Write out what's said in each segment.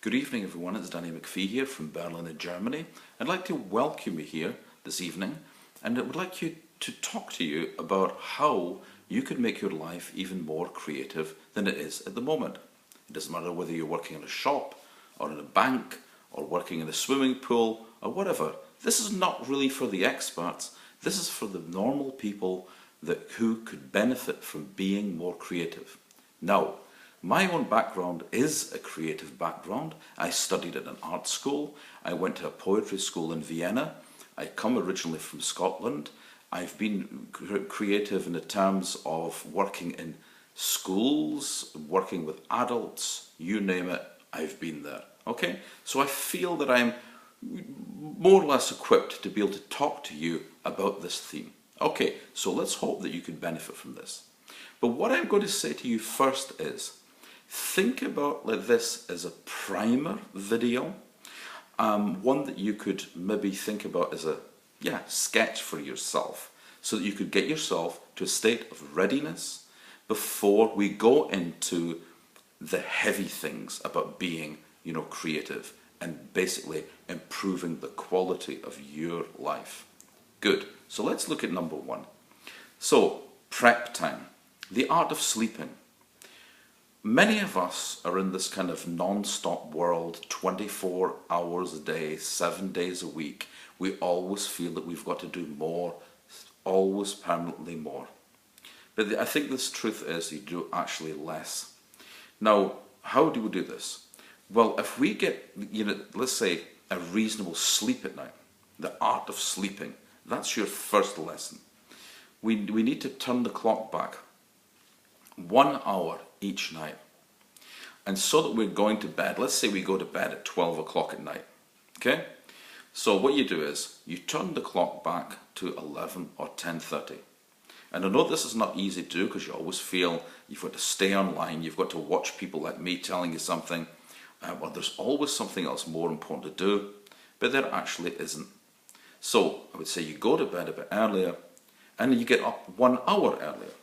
Good evening everyone, it's Danny McPhee here from Berlin in Germany. I'd like to welcome you here this evening, and I would like to talk to you about how you could make your life even more creative than it is at the moment. It doesn't matter whether you're working in a shop or in a bank or working in a swimming pool or whatever. This is not really for the experts, this is for the normal people who could benefit from being more creative. Now, my own background is a creative background. I studied at an art school. I went to a poetry school in Vienna. I come originally from Scotland. I've been creative in the terms of working in schools, working with adults, you name it, I've been there. Okay? So I feel that I'm more or less equipped to be able to talk to you about this theme. Okay, so let's hope that you can benefit from this. But what I'm going to say to you first is, think about this as a primer video, one that you could maybe think about as a sketch for yourself, so that you could get yourself to a state of readiness before we go into the heavy things about being, creative and basically improving the quality of your life. Good. So let's look at number one. So, prep time. The art of sleeping. Many of us are in this kind of non-stop world, 24 hours a day, 7 days a week. We always feel that we've got to do more, always permanently more. But I think this truth is you do actually less. Now, how do we do this? Well, if we get, let's say, a reasonable sleep at night, the art of sleeping, that's your first lesson. We need to turn the clock back 1 hour each night. And so that we're going to bed, let's say we go to bed at 12 o'clock at night. Okay? So what you do is, you turn the clock back to 11 or 10:30. And I know this is not easy to do because you always feel you've got to stay online, you've got to watch people like me telling you something. Well, there's always something else more important to do, but there actually isn't. So I would say you go to bed a bit earlier and you get up 1 hour earlier.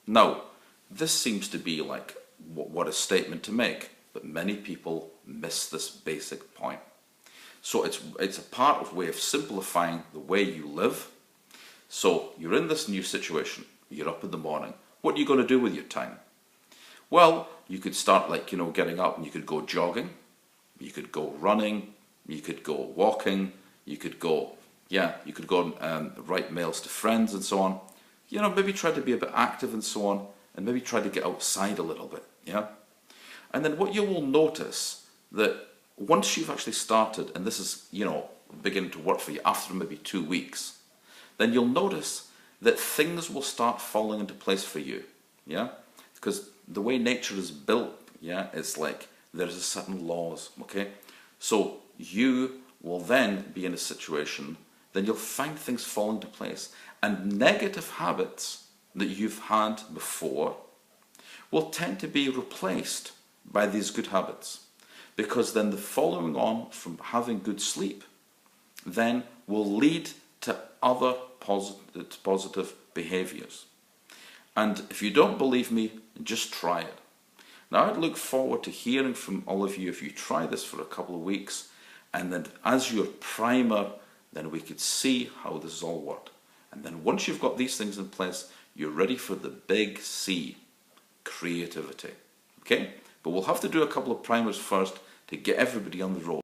Now, this seems to be like what a statement to make, but many people miss this basic point. So it's a part of way of simplifying the way you live. So you're in this new situation, you're up in the morning. What are you going to do with your time? Well, you could start getting up and you could go jogging, you could go running, you could go walking, you could go write mails to friends and so on. Maybe try to be a bit active and so on, and maybe try to get outside a little bit, yeah? And then what you will notice, that once you've actually started, and this is, beginning to work for you after maybe 2 weeks, then you'll notice that things will start falling into place for you, yeah? Because the way nature is built, yeah, it's like there's a certain laws, okay? So you will then be in a situation, then you'll find things fall into place, and negative habits that you've had before will tend to be replaced by these good habits, because then the following on from having good sleep then will lead to other positive behaviors. And if you don't believe me, just try it. Now, I'd look forward to hearing from all of you if you try this for a couple of weeks, and then as your primer, then we could see how this has all worked. And then once you've got these things in place, you're ready for the big C, creativity. Okay? But we'll have to do a couple of primers first to get everybody on the road.